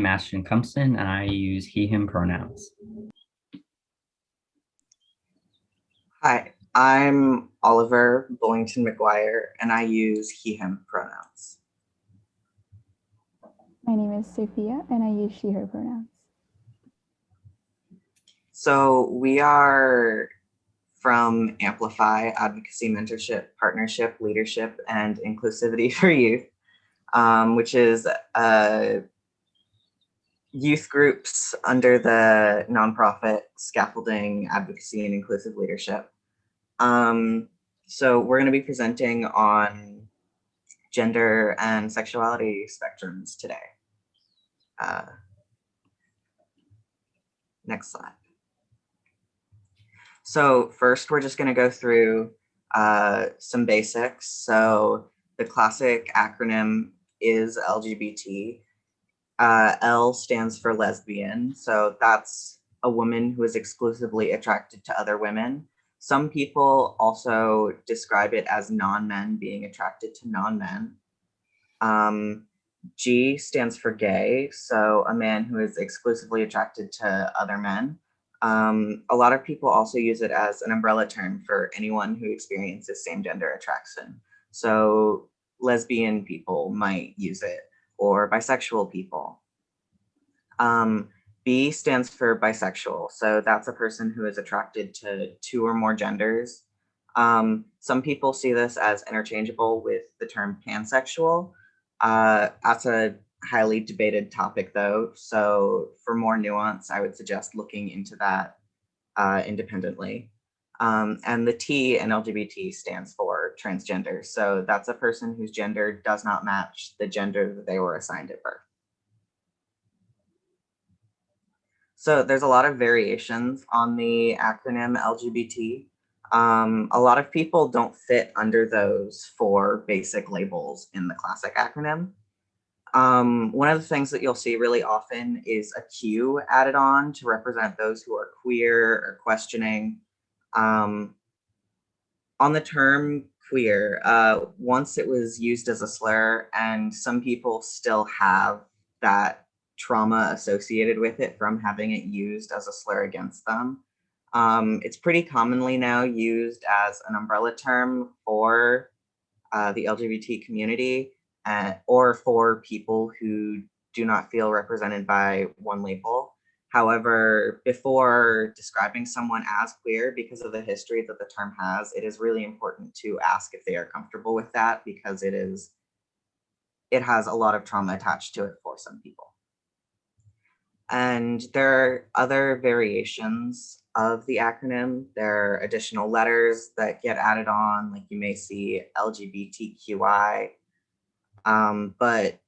I'm Ashton Cumpson, and I use he, him pronouns. Hi, I'm Oliver Bullington McGuire, and I use he, him pronouns. My name is Sophia, and I use she, her pronouns. So we are from AMPLIFY, Advocacy, Mentorship, Partnership, Leadership, and Inclusivity for Youth, which is youth groups under the nonprofit Scaffolding, Advocacy, and Inclusive Leadership. So we're going to be presenting on gender and sexuality spectrums today. Next slide. So first, we're just going to go through some basics. So the classic acronym is LGBT. L stands for lesbian. So that's a woman who is exclusively attracted to other women. Some people also describe it as non-men being attracted to non-men. G stands for gay, so a man who is exclusively attracted to other men. A lot of people also use it as an umbrella term for anyone who experiences same-gender attraction. So lesbian people might use it, or bisexual people. B stands for bisexual, so that's a person who is attracted to two or more genders. Some people see this as interchangeable with the term pansexual. That's a highly debated topic though, so for more nuance, I would suggest looking into that independently. And the T in LGBT stands for transgender, so that's a person whose gender does not match the gender that they were assigned at birth. So there's a lot of variations on the acronym LGBT. A lot of people don't fit under those four basic labels in the classic acronym. One of the things that you'll see really often is a Q added on to represent those who are queer or questioning. On the term queer, once it was used as a slur, and some people still have that trauma associated with it from having it used as a slur against them. It's pretty commonly now used as an umbrella term for the LGBT community or for people who do not feel represented by one label. However, before describing someone as queer, because of the history that the term has, it is really important to ask if they are comfortable with that, because it has a lot of trauma attached to it for some people. And there are other variations of the acronym. There are additional letters that get added on, like you may see LGBTQI, but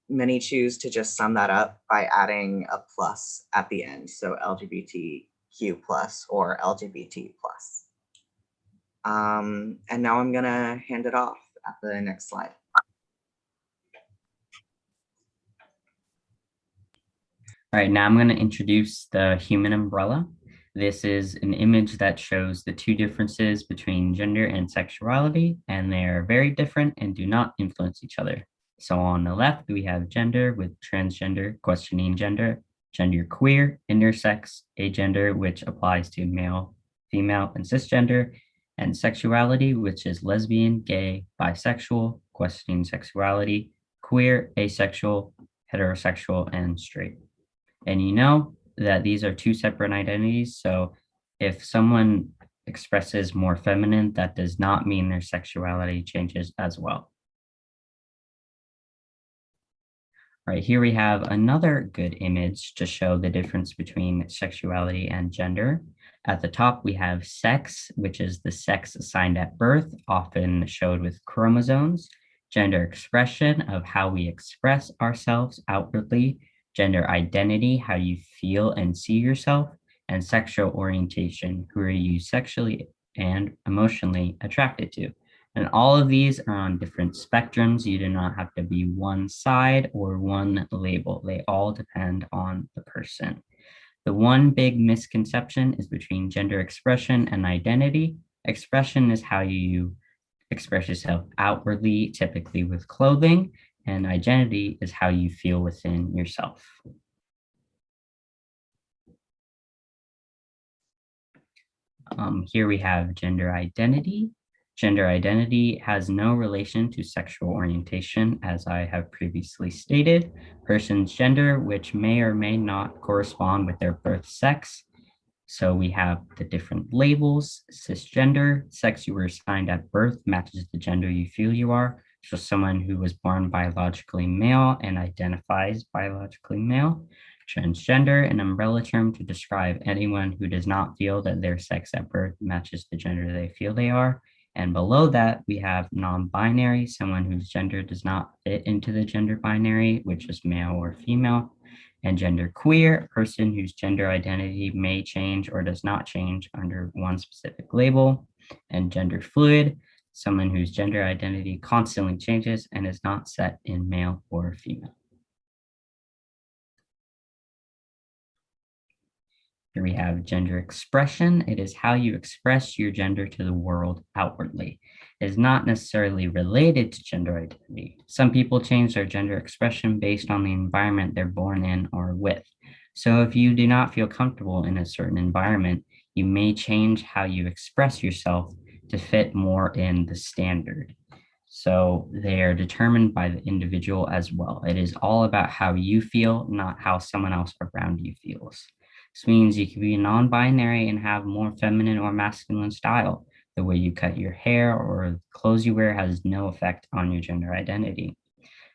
many choose to just sum that up by adding a plus at the end. So LGBTQ plus or LGBT plus. And now I'm gonna hand it off at the next slide. All right, now I'm going to introduce the human umbrella. This is an image that shows the two differences between gender and sexuality, and they're very different and do not influence each other. So on the left, we have gender with transgender, questioning gender, gender queer, intersex, agender, which applies to male, female, and cisgender, and sexuality, which is lesbian, gay, bisexual, questioning sexuality, queer, asexual, heterosexual, and straight. And you know that these are two separate identities. So if someone expresses more feminine, that does not mean their sexuality changes as well. All right, here we have another good image to show the difference between sexuality and gender. At the top, we have sex, which is the sex assigned at birth, often showed with chromosomes, gender expression of how we express ourselves outwardly, gender identity, how you feel and see yourself, and sexual orientation, who are you sexually and emotionally attracted to. And all of these are on different spectrums. You do not have to be one side or one label. They all depend on the person. The one big misconception is between gender expression and identity. Expression is how you express yourself outwardly, typically with clothing, and identity is how you feel within yourself. Here we have gender identity. Gender identity has no relation to sexual orientation, as I have previously stated. Person's gender, which may or may not correspond with their birth sex. So we have the different labels: cisgender, sex you were assigned at birth matches the gender you feel you are. So someone who was born biologically male and identifies biologically male. Transgender, an umbrella term to describe anyone who does not feel that their sex at birth matches the gender they feel they are. And below that, we have non-binary, someone whose gender does not fit into the gender binary, which is male or female. And genderqueer, a person whose gender identity may change or does not change under one specific label. And gender fluid, someone whose gender identity constantly changes and is not set in male or female. Here we have gender expression. It is how you express your gender to the world outwardly. It is not necessarily related to gender identity. Some people change their gender expression based on the environment they're born in or with. So if you do not feel comfortable in a certain environment, you may change how you express yourself to fit more in the standard. So they are determined by the individual as well. It is all about how you feel, not how someone else around you feels. This means you can be non-binary and have more feminine or masculine style. The way you cut your hair or clothes you wear has no effect on your gender identity.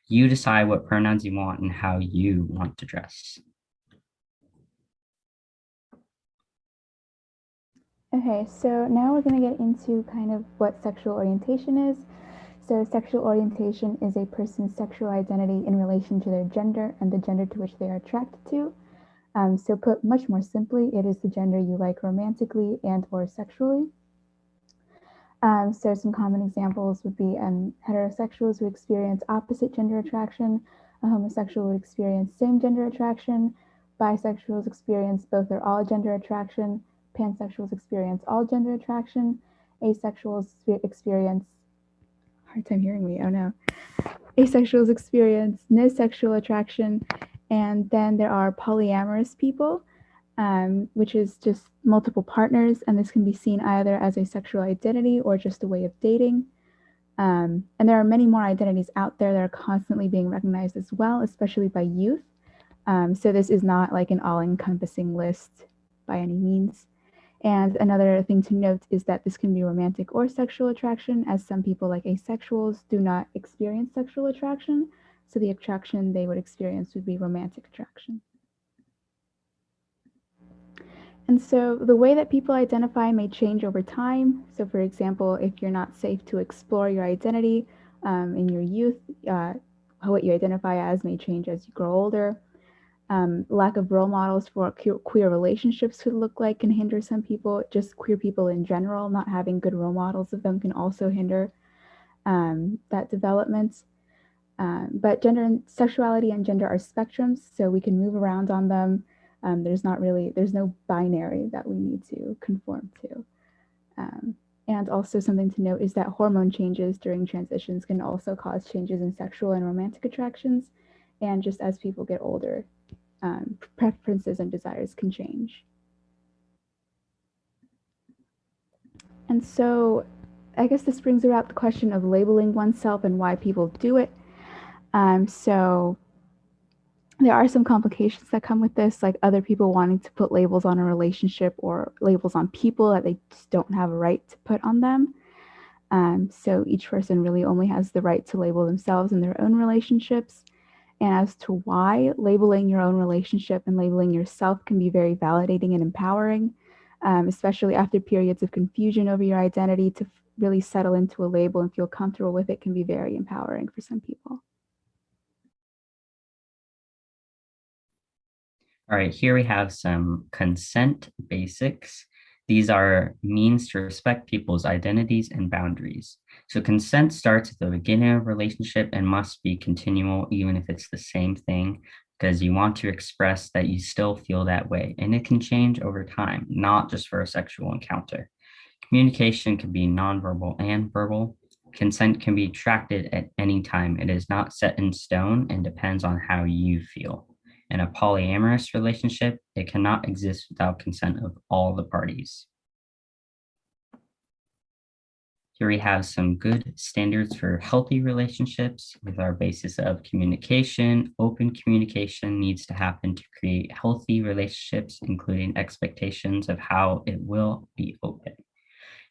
You decide what pronouns you want and how you want to dress. Okay, so now we're going to get into kind of what sexual orientation is. So sexual orientation is a person's sexual identity in relation to their gender and the gender to which they are attracted to. So put much more simply, it is the gender you like romantically and or sexually. So some common examples would be heterosexuals who experience opposite gender attraction, a homosexual would experience same gender attraction, bisexuals experience both or all gender attraction, pansexuals experience all gender attraction, asexuals experience, hard time hearing me, oh no. Asexuals experience no sexual attraction, and then there are polyamorous people, which is just multiple partners, and this can be seen either as a sexual identity or just a way of dating. And there are many more identities out there that are constantly being recognized as well, especially by youth. So this is not like an all-encompassing list by any means. And another thing to note is that this can be romantic or sexual attraction, as some people like asexuals do not experience sexual attraction. So the attraction they would experience would be romantic attraction. And so the way that people identify may change over time. So for example, if you're not safe to explore your identity in your youth, what you identify as may change as you grow older. Lack of role models for what queer relationships could look like can hinder some people. Just queer people in general, not having good role models of them can also hinder that development. But gender and sexuality and gender are spectrums, so we can move around on them. There's no binary that we need to conform to. And also something to note is that hormone changes during transitions can also cause changes in sexual and romantic attractions. And just as people get older, preferences and desires can change. And so I guess this brings about the question of labeling oneself and why people do it. So there are some complications that come with this, like other people wanting to put labels on a relationship or labels on people that they just don't have a right to put on them. So each person really only has the right to label themselves in their own relationships. And as to why labeling your own relationship and labeling yourself can be very validating and empowering, especially after periods of confusion over your identity, to really settle into a label and feel comfortable with it can be very empowering for some people. All right, here we have some consent basics. These are means to respect people's identities and boundaries. So consent starts at the beginning of a relationship and must be continual, even if it's the same thing, because you want to express that you still feel that way. And it can change over time, not just for a sexual encounter. Communication can be nonverbal and verbal. Consent can be retracted at any time. It is not set in stone and depends on how you feel. In a polyamorous relationship, it cannot exist without consent of all the parties. Here we have some good standards for healthy relationships with our basis of communication. Open communication needs to happen to create healthy relationships, including expectations of how it will be open.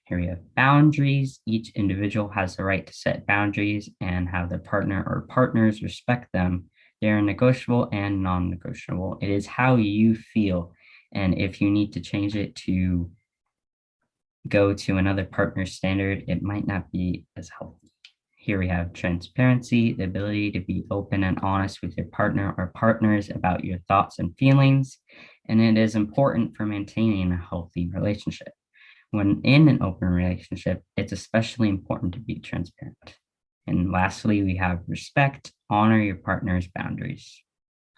Here we have boundaries. Each individual has the right to set boundaries and have their partner or partners respect them. They are negotiable and non-negotiable. It is how you feel. And if you need to change it to go to another partner's standard, it might not be as healthy. Here we have transparency, the ability to be open and honest with your partner or partners about your thoughts and feelings. And it is important for maintaining a healthy relationship. When in an open relationship, it's especially important to be transparent. And lastly, we have respect, honor your partner's boundaries.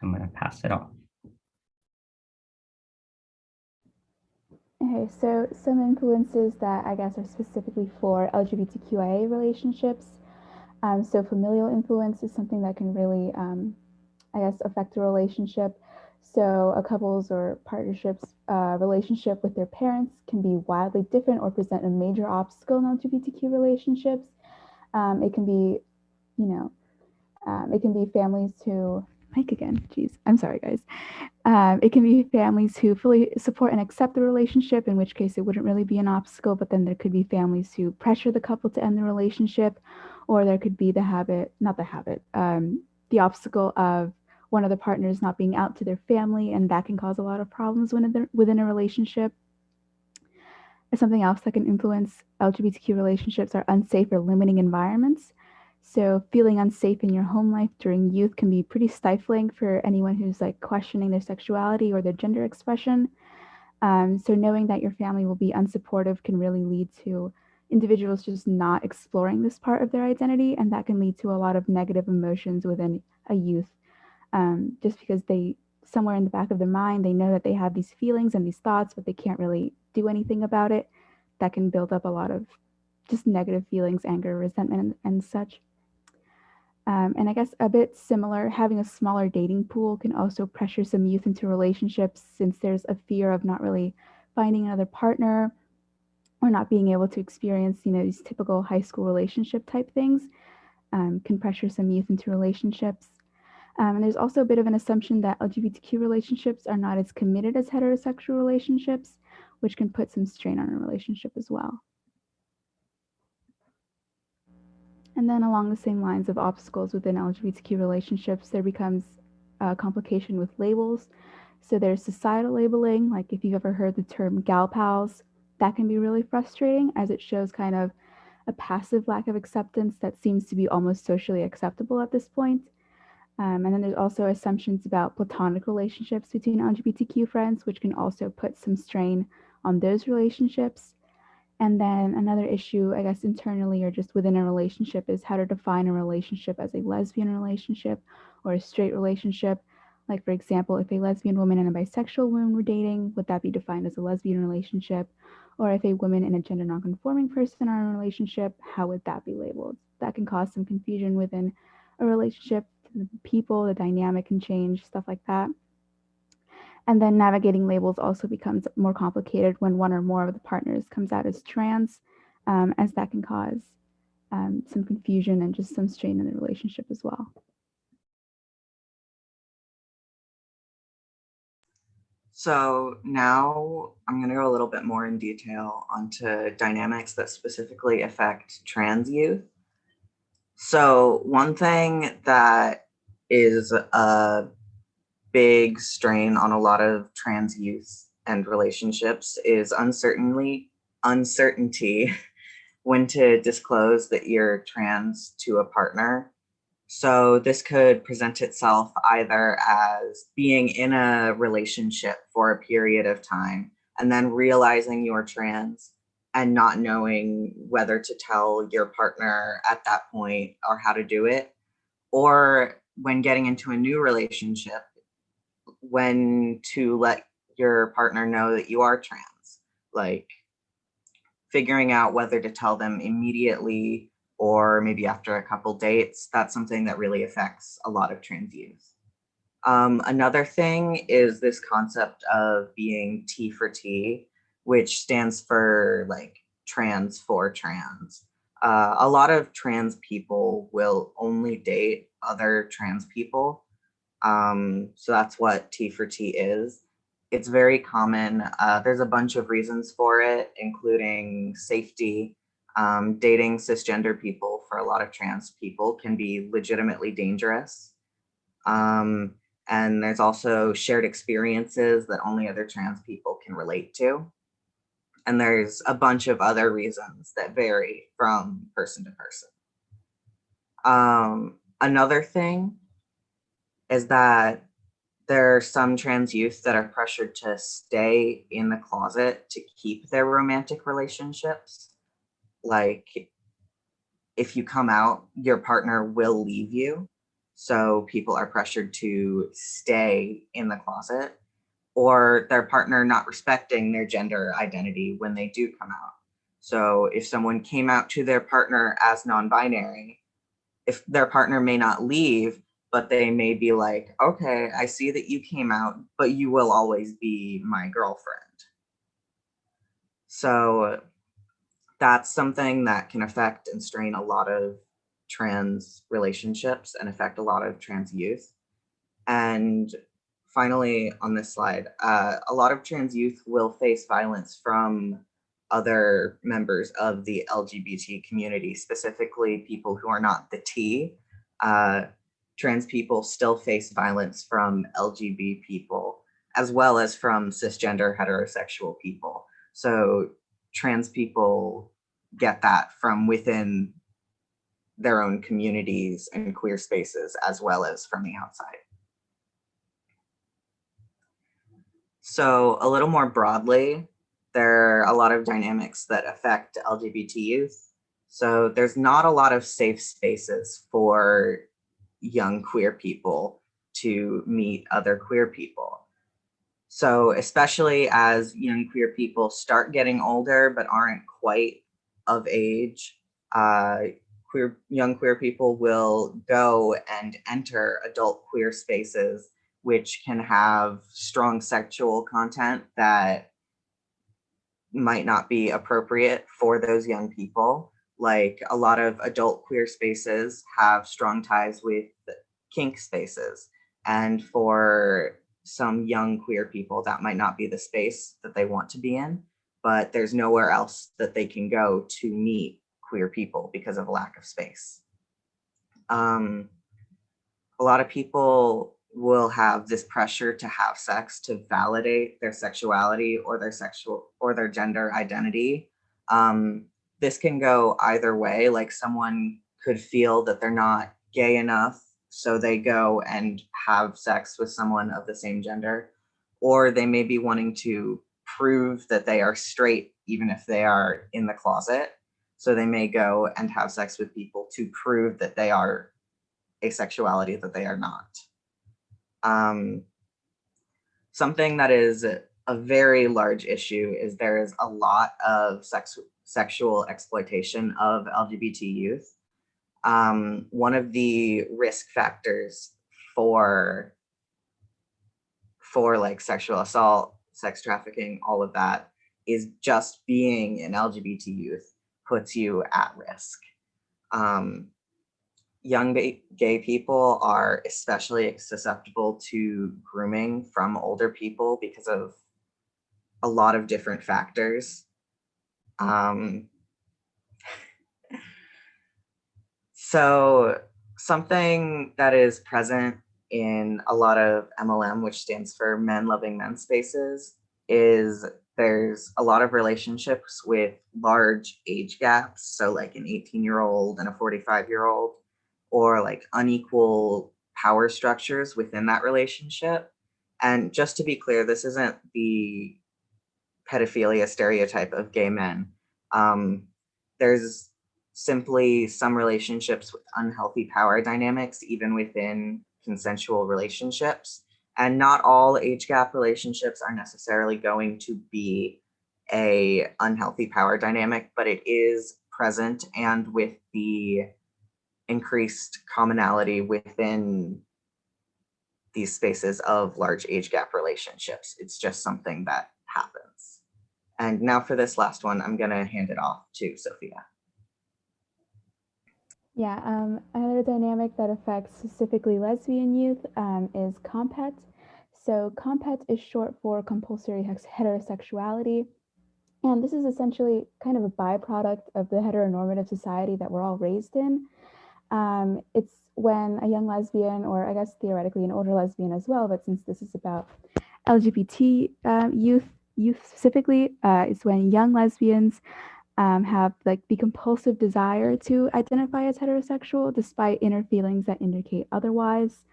I'm going to pass it on. Okay, so some influences that I guess are specifically for LGBTQIA relationships. So familial influence is something that can really, I guess, affect a relationship. So a couple's or partnership's relationship with their parents can be wildly different or present a major obstacle in LGBTQ relationships. It can be, it can be families who, Mike again, geez, I'm sorry guys. It can be families who fully support and accept the relationship, in which case it wouldn't really be an obstacle, but then there could be families who pressure the couple to end the relationship, or there could be the obstacle of one of the partners not being out to their family, and that can cause a lot of problems within a relationship. Something else that can influence LGBTQ relationships are unsafe or limiting environments. So feeling unsafe in your home life during youth can be pretty stifling for anyone who's like questioning their sexuality or their gender expression. So knowing that your family will be unsupportive can really lead to individuals just not exploring this part of their identity, and that can lead to a lot of negative emotions within a youth, just because they, somewhere in the back of their mind, they know that they have these feelings and these thoughts, but they can't really do anything about it. That can build up a lot of just negative feelings, anger, resentment, and such. And I guess a bit similar, having a smaller dating pool can also pressure some youth into relationships, since there's a fear of not really finding another partner or not being able to experience, these typical high school relationship type things, can pressure some youth into relationships. And there's also a bit of an assumption that LGBTQ relationships are not as committed as heterosexual relationships, which can put some strain on a relationship as well. And then along the same lines of obstacles within LGBTQ relationships, there becomes a complication with labels. So there's societal labeling, like if you've ever heard the term gal pals, that can be really frustrating, as it shows kind of a passive lack of acceptance that seems to be almost socially acceptable at this point. And then there's also assumptions about platonic relationships between LGBTQ friends, which can also put some strain on those relationships. And then another issue, I guess, internally or just within a relationship is how to define a relationship as a lesbian relationship or a straight relationship. Like, for example, if a lesbian woman and a bisexual woman were dating, would that be defined as a lesbian relationship? Or if a woman and a gender nonconforming person are in a relationship, how would that be labeled? That can cause some confusion within a relationship. The people, the dynamic can change, stuff like that. And then navigating labels also becomes more complicated when one or more of the partners comes out as trans, as that can cause some confusion and just some strain in the relationship as well. So now I'm going to go a little bit more in detail onto dynamics that specifically affect trans youth. So one thing that is a big strain on a lot of trans youth and relationships is uncertainty when to disclose that you're trans to a partner. So this could present itself either as being in a relationship for a period of time and then realizing you're trans and not knowing whether to tell your partner at that point or how to do it, or when getting into a new relationship, when to let your partner know that you are trans, like figuring out whether to tell them immediately or maybe after a couple dates. That's something that really affects a lot of trans youth. Another thing is this concept of being T for T, which stands for like trans for trans. A lot of trans people will only date other trans people. So that's what T for T is. It's very common. There's a bunch of reasons for it, including safety. Dating cisgender people for a lot of trans people can be legitimately dangerous. And there's also shared experiences that only other trans people can relate to. And there's a bunch of other reasons that vary from person to person. Another thing is that there are some trans youth that are pressured to stay in the closet to keep their romantic relationships. Like, if you come out, your partner will leave you. So people are pressured to stay in the closet, or their partner not respecting their gender identity when they do come out. So if someone came out to their partner as non-binary, if their partner may not leave, but they may be like, okay, I see that you came out, but you will always be my girlfriend. So that's something that can affect and strain a lot of trans relationships and affect a lot of trans youth. And finally, on this slide, a lot of trans youth will face violence from other members of the LGBT community, specifically people who are not the T. Trans people still face violence from LGBT people, as well as from cisgender heterosexual people. So trans people get that from within their own communities and queer spaces, as well as from the outside. So a little more broadly, there are a lot of dynamics that affect LGBT youth. So there's not a lot of safe spaces for young queer people to meet other queer people. So especially as young queer people start getting older but aren't quite of age, young queer people will go and enter adult queer spaces, which can have strong sexual content that might not be appropriate for those young people. Like, a lot of adult queer spaces have strong ties with kink spaces. And for some young queer people, that might not be the space that they want to be in, but there's nowhere else that they can go to meet queer people because of a lack of space. A lot of people will have this pressure to have sex to validate their sexuality or their gender identity. This can go either way. Like, someone could feel that they're not gay enough, so they go and have sex with someone of the same gender, or they may be wanting to prove that they are straight even if they are in the closet. So they may go and have sex with people to prove that they are a sexuality that they are not. Something that is a very large issue is there is a lot of sexual exploitation of LGBT youth. One of the risk factors for like sexual assault, sex trafficking, all of that, is just being an LGBT youth puts you at risk. Young gay people are especially susceptible to grooming from older people because of a lot of different factors. So something that is present in a lot of MLM, which stands for Men Loving Men spaces, is there's a lot of relationships with large age gaps. So like an 18-year-old and a 45-year-old, or like unequal power structures within that relationship. And just to be clear, this isn't the pedophilia stereotype of gay men. There's simply some relationships with unhealthy power dynamics, even within consensual relationships. And not all age gap relationships are necessarily going to be a unhealthy power dynamic, but it is present, and with the increased commonality within these spaces of large age gap relationships. It's just something that happens. And now for this last one, I'm going to hand it off to Sophia. Yeah, another dynamic that affects specifically lesbian youth is compet. So compet is short for compulsory heterosexuality. And this is essentially kind of a byproduct of the heteronormative society that we're all raised in. It's when a young lesbian, or I guess theoretically an older lesbian as well, but since this is about LGBT youth specifically, it's when young lesbians have like the compulsive desire to identify as heterosexual despite inner feelings that indicate otherwise.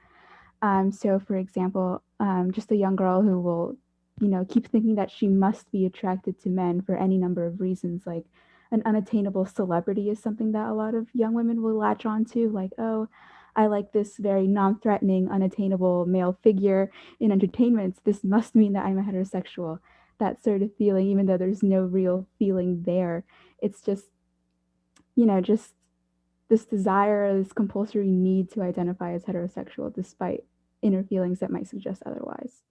So, for example, just a young girl who will, keep thinking that she must be attracted to men for any number of reasons, like an unattainable celebrity is something that a lot of young women will latch on to, like, oh, I like this very non threatening, unattainable male figure in entertainment. This must mean that I'm a heterosexual. That sort of feeling, even though there's no real feeling there. It's just this desire, this compulsory need to identify as heterosexual despite inner feelings that might suggest otherwise.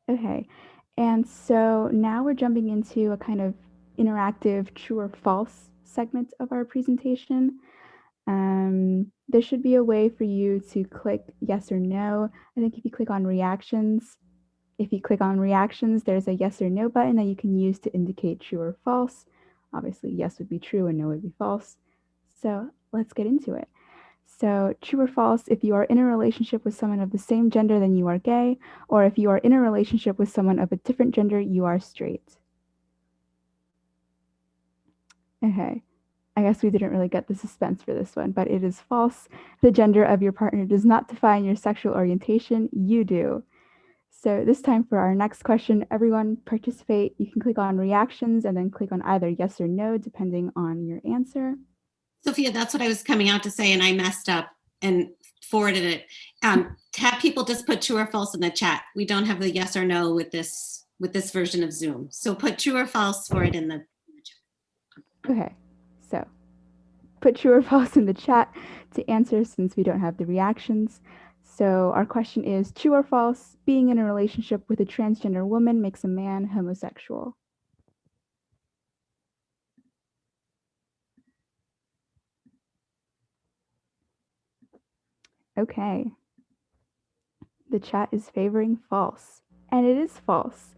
Okay, and so now we're jumping into a kind of interactive true or false segment of our presentation. There should be a way for you to click yes or no. I think if you click on reactions, there's a yes or no button that you can use to indicate true or false. Obviously, yes would be true and no would be false. So let's get into it. So, true or false, if you are in a relationship with someone of the same gender, then you are gay, or if you are in a relationship with someone of a different gender, you are straight. Okay, I guess we didn't really get the suspense for this one, but it is false. The gender of your partner does not define your sexual orientation, you do. So this time for our next question, everyone participate. You can click on reactions and then click on either yes or no, depending on your answer. Sophia, that's what I was coming out to say, and I messed up and forwarded it. Have people just put true or false in the chat. We don't have the yes or no with this version of Zoom. So put true or false for it in the chat. Okay, so put true or false in the chat to answer since we don't have the reactions. So our question is true or false, being in a relationship with a transgender woman makes a man homosexual? Okay. The chat is favoring false, and it is false.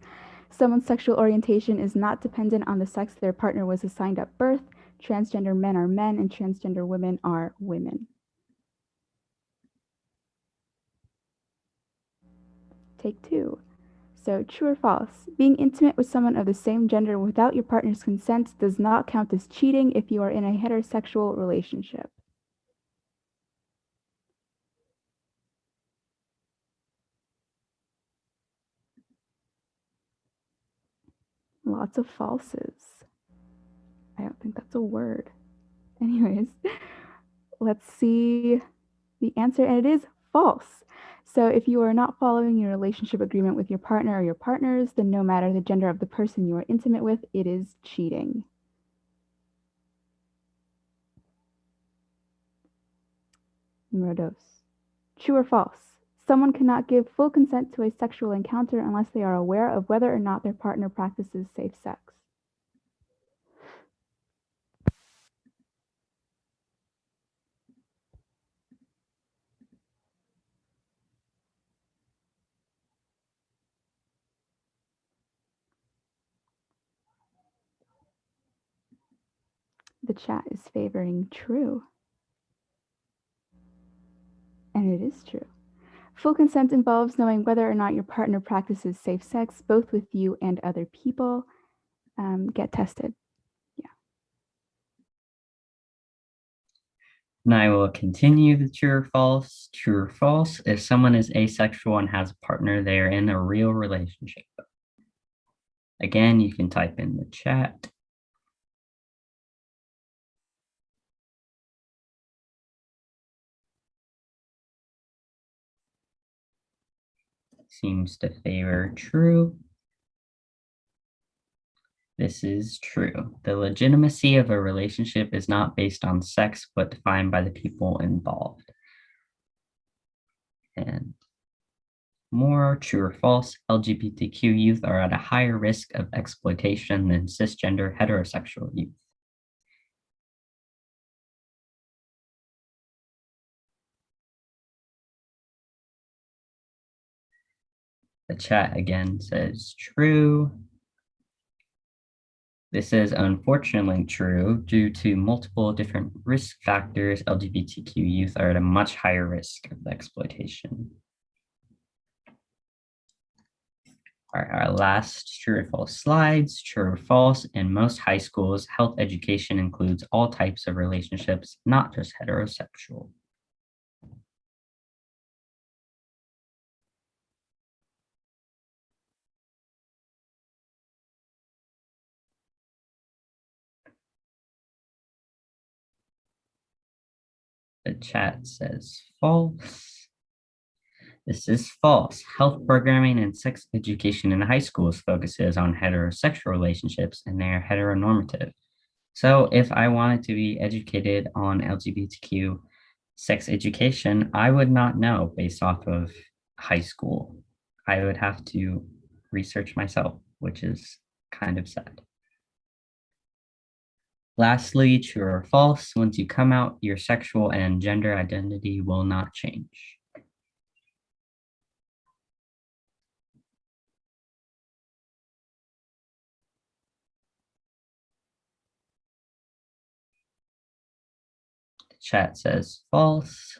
Someone's sexual orientation is not dependent on the sex their partner was assigned at birth. Transgender men are men and transgender women are women. Take two. So, true or false? Being intimate with someone of the same gender without your partner's consent does not count as cheating if you are in a heterosexual relationship. Lots of falses. I don't think that's a word. Anyways, let's see the answer, and it is false. So if you are not following your relationship agreement with your partner or your partners, then no matter the gender of the person you are intimate with, it is cheating. Numero dos. True or false? Someone cannot give full consent to a sexual encounter unless they are aware of whether or not their partner practices safe sex. The chat is favoring true. And it is true. Full consent involves knowing whether or not your partner practices safe sex, both with you and other people. Get tested. Yeah. And I will continue the true or false. True or false, if someone is asexual and has a partner, they are in a real relationship. Again, you can type in the chat. Seems to favor true. This is true. The legitimacy of a relationship is not based on sex, but defined by the people involved. And more true or false, LGBTQ youth are at a higher risk of exploitation than cisgender heterosexual youth. The chat again says true. This is unfortunately true. Due to multiple different risk factors, LGBTQ youth are at a much higher risk of exploitation. All right, our last true or false slides. True or false, in most high schools, health education includes all types of relationships, not just heterosexual. The chat says false. This is false. Health programming and sex education in high schools focuses on heterosexual relationships, and they are heteronormative. So if I wanted to be educated on LGBTQ sex education, I would not know based off of high school. I would have to research myself, which is kind of sad. Lastly, true or false, once you come out, your sexual and gender identity will not change. The chat says false.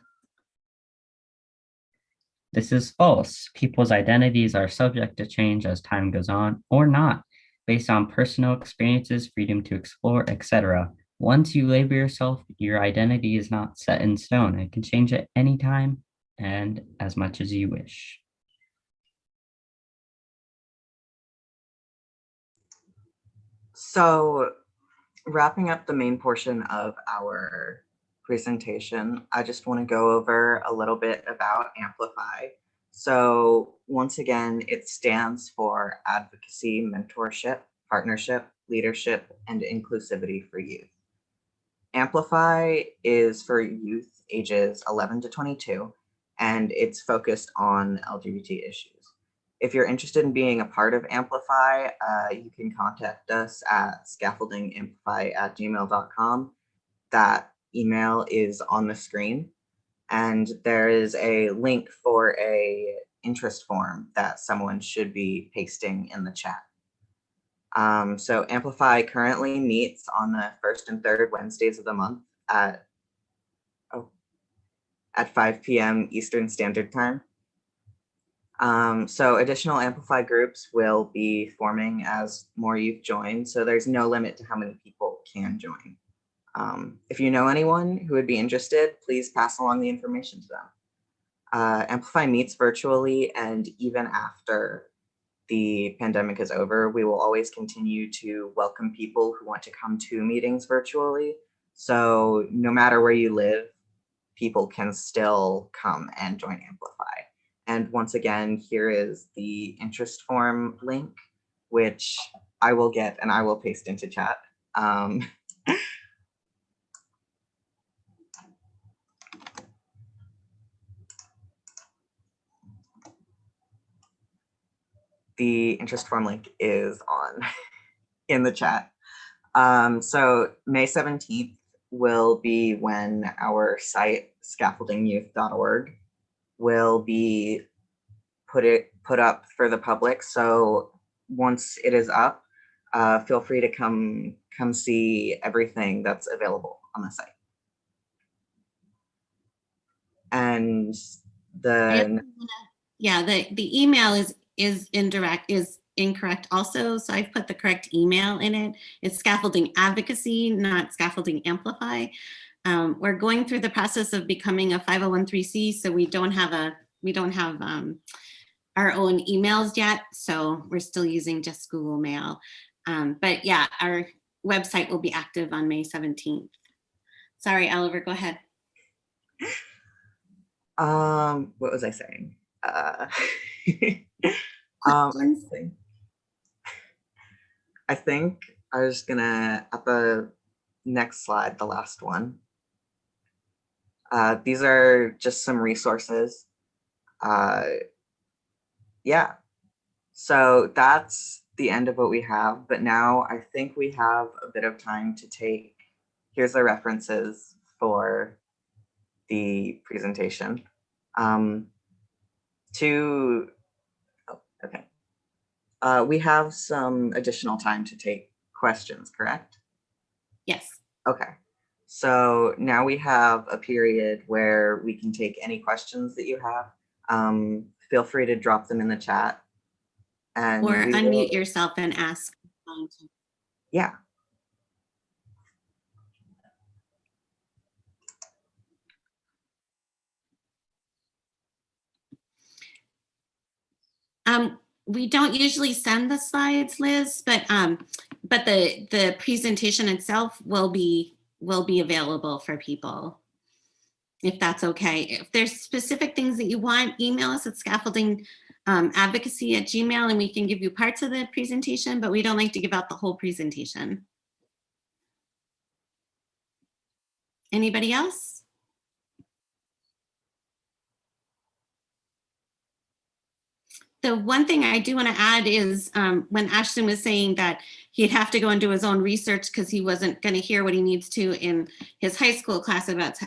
This is false. People's identities are subject to change as time goes on or not, based on personal experiences, freedom to explore, etc. Once you label yourself, your identity is not set in stone. It can change at any time and as much as you wish. So wrapping up the main portion of our presentation, I just want to go over a little bit about AMPLIFY. So once again, it stands for Advocacy, Mentorship, Partnership, Leadership, and Inclusivity for Youth. AMPLIFY is for youth ages 11 to 22, and it's focused on LGBT issues. If you're interested in being a part of AMPLIFY, you can contact us at scaffoldingamplify@gmail.com. That email is on the screen, and there is a link for a interest form that someone should be pasting in the chat. So AMPLIFY currently meets on the first and third Wednesdays of the month at 5 p.m. Eastern Standard Time. So additional AMPLIFY groups will be forming as more youth join, so there's no limit to how many people can join. If you know anyone who would be interested, please pass along the information to them. AMPLIFY meets virtually, and even after the pandemic is over, we will always continue to welcome people who want to come to meetings virtually. So no matter where you live, people can still come and join AMPLIFY. And once again, here is the interest form link, which I will get and I will paste into chat. The interest form link is on in the chat. So May 17th will be when our site, scaffoldingyouth.org, will be put up for the public. So once it is up, feel free to come see everything that's available on the site. And the email is incorrect also. So I've put the correct email in it. It's Scaffolding Advocacy, not Scaffolding Amplify. We're going through the process of becoming a 501(c)(3), so we don't have our own emails yet. So we're still using just Google Mail. But yeah, our website will be active on May 17th. Sorry, Oliver, go ahead. What was I saying? I think I was gonna, at the next slide, the last one. These are just some resources. Yeah, so that's the end of what we have, but now I think we have a bit of time to take, here's the references for the presentation. We have some additional time to take questions, correct? Yes. Okay. So now we have a period where we can take any questions that you have. Feel free to drop them in the chat. And Or we unmute will, yourself and ask. yeah. We don't usually send the slides, Liz, but the presentation itself will be available for people, if that's okay. If there's specific things that you want, email us at scaffolding advocacy at gmail, and we can give you parts of the presentation, but we don't like to give out the whole presentation. Anybody else? The one thing I do want to add is when Ashton was saying that he'd have to go and do his own research because he wasn't going to hear what he needs to in his high school class about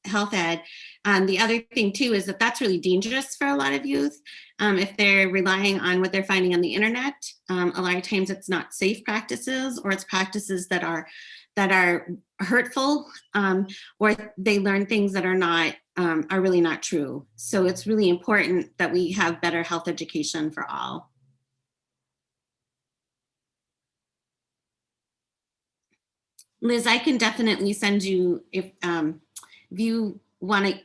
health ed. The other thing too is that that's really dangerous for a lot of youth. If they're relying on what they're finding on the internet, a lot of times it's not safe practices, or it's practices that are hurtful, or they learn things that are really not true. So it's really important that we have better health education for all. Liz, I can definitely send you, if you want to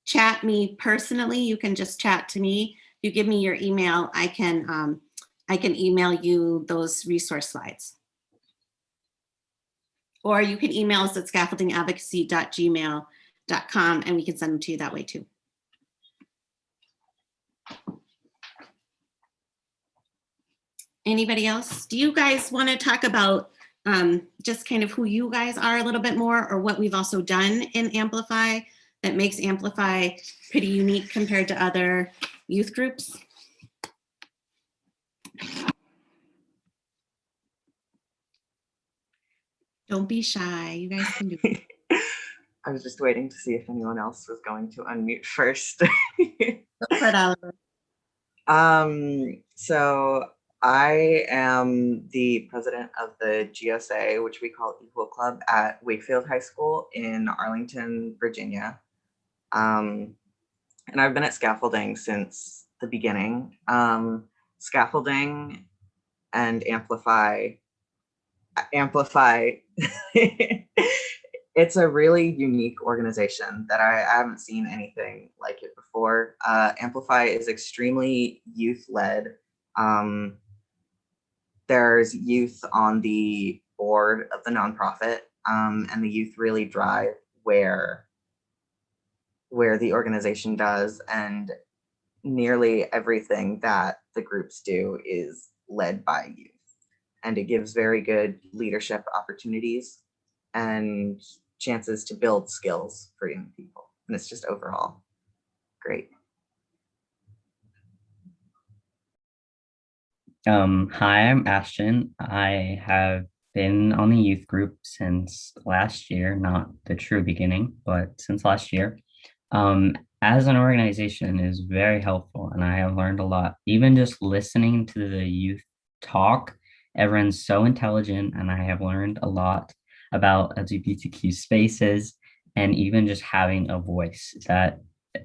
chat me personally, you can just chat to me. If you give me your email, I can email you those resource slides. Or you can email us at scaffoldingadvocacy.gmail.com and we can send them to you that way too. Anybody else? Do you guys want to talk about just kind of who you guys are a little bit more, or what we've also done in Amplify that makes Amplify pretty unique compared to other youth groups? Don't be shy. You guys can do it. I was just waiting to see if anyone else was going to unmute first. So I am the president of the GSA, which we call Equal Club, at Wakefield High School in Arlington, Virginia. And I've been at Scaffolding since the beginning. Scaffolding and Amplify. It's a really unique organization that I haven't seen anything like it before. Amplify is extremely youth-led. There's youth on the board of the nonprofit, and the youth really drive where the organization does, and nearly everything that the groups do is led by youth. And it gives very good leadership opportunities and chances to build skills for young people. And it's just overall great. Hi, I'm Ashton. I have been on the youth group since last year, not the true beginning, but since last year. As an organization is very helpful, and I have learned a lot. Even just listening to the youth talk, everyone's so intelligent, and I have learned a lot about LGBTQ spaces, and even just having a voice that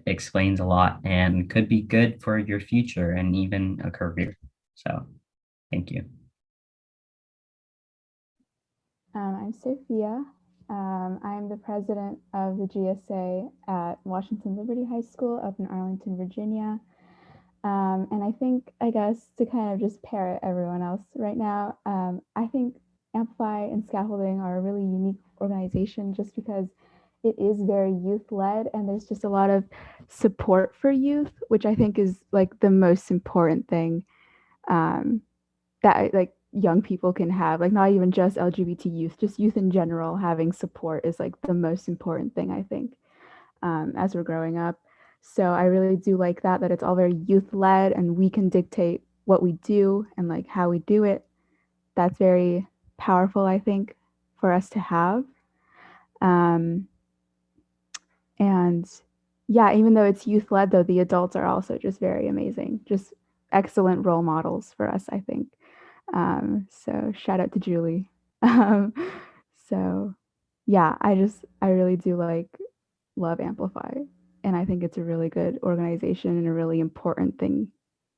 explains a lot and could be good for your future and even a career. So thank you. I'm Sophia. I'm the president of the GSA at Washington Liberty High School up in Arlington, Virginia. And I guess to kind of just parrot everyone else right now, I think Amplify and Scaffolding are a really unique organization just because it is very youth-led, and there's just a lot of support for youth, which I think is like the most important thing that like young people can have, like not even just LGBT youth, just youth in general. Having support is like the most important thing, I think, as we're growing up. So I really do like that it's all very youth-led and we can dictate what we do and like how we do it. That's very powerful, I think, for us to have. And yeah, even though it's youth-led, though, the adults are also just very amazing. Just excellent role models for us, I think. So shout out to Julie. Um, so yeah, I really do love Amplify. And I think it's a really good organization and a really important thing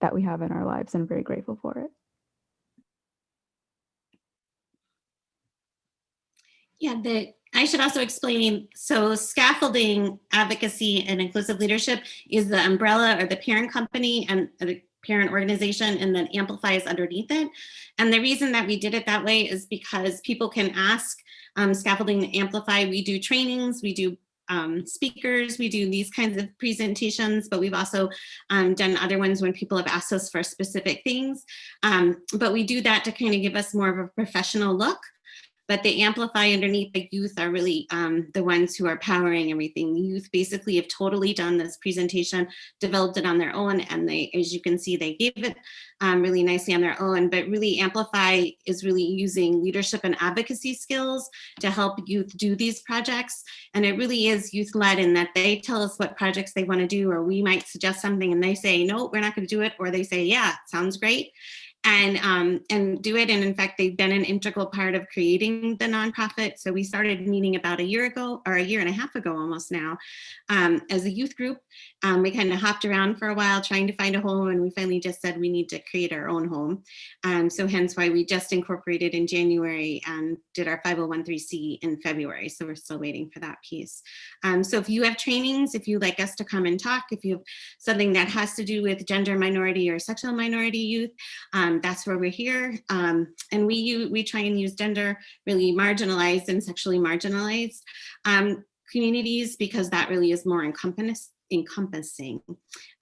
that we have in our lives. And I'm very grateful for it. Yeah, I should also explain, so Scaffolding, Advocacy, and Inclusive Leadership is the umbrella or the parent company and the parent organization, and then Amplify is underneath it. And the reason that we did it that way is because people can ask Scaffolding and Amplify. We do trainings, we do speakers, we do these kinds of presentations, but we've also done other ones when people have asked us for specific things. But we do that to kind of give us more of a professional look. But the Amplify underneath, the youth are really the ones who are powering everything. The youth basically have totally done this presentation, developed it on their own, and they, as you can see, they gave it really nicely on their own. But really, Amplify is really using leadership and advocacy skills to help youth do these projects. And it really is youth-led in that they tell us what projects they want to do, or we might suggest something and they say, no, we're not going to do it, or they say, yeah, sounds great. And do it. And in fact, they've been an integral part of creating the nonprofit. So we started meeting about a year ago, or a year and a half ago almost now, as a youth group. We kind of hopped around for a while trying to find a home, and we finally just said we need to create our own home. So hence why we just incorporated in January and did our 501(c) in February. So we're still waiting for that piece. So if you have trainings, if you'd like us to come and talk, if you have something that has to do with gender minority or sexual minority youth, that's where we're here. And we try and use gender really marginalized and sexually marginalized communities, because that really is more encompassing.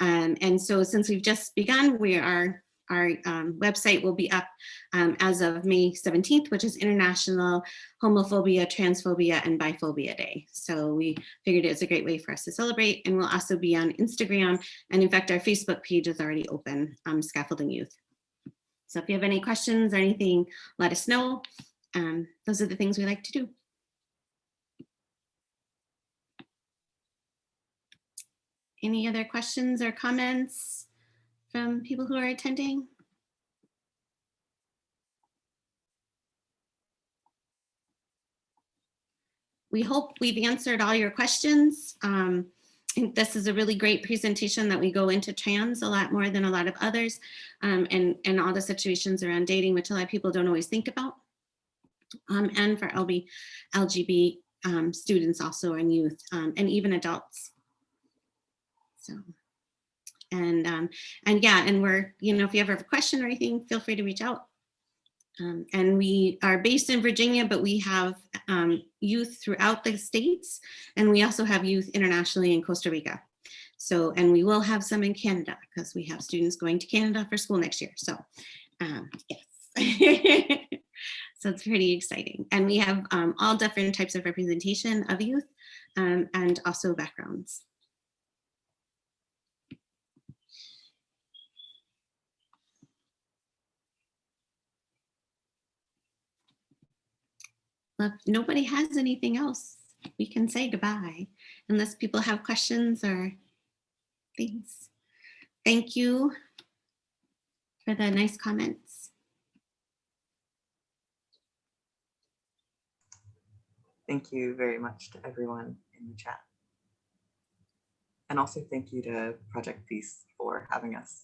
And so since we've just begun, our website will be up as of May 17th, which is International Homophobia, Transphobia, and Biphobia Day. So we figured it's a great way for us to celebrate. And we'll also be on Instagram. And in fact, our Facebook page is already open, Scaffolding Youth. So if you have any questions or anything, let us know. Those are the things we like to do. Any other questions or comments from people who are attending? We hope we've answered all your questions. I think this is a really great presentation that we go into trans a lot more than a lot of others, and all the situations around dating, which a lot of people don't always think about, and for LGB students also, and youth, and even adults. So, and yeah, and we're, if you ever have a question or anything, feel free to reach out. And we are based in Virginia, but we have youth throughout the states, and we also have youth internationally in Costa Rica. So, and we will have some in Canada, because we have students going to Canada for school next year. So, yes. So it's pretty exciting. And we have all different types of representation of youth, and also backgrounds. If nobody has anything else, we can say goodbye, unless people have questions or things. Thank you for the nice comments. Thank you very much to everyone in the chat. And also thank you to Project Peace for having us.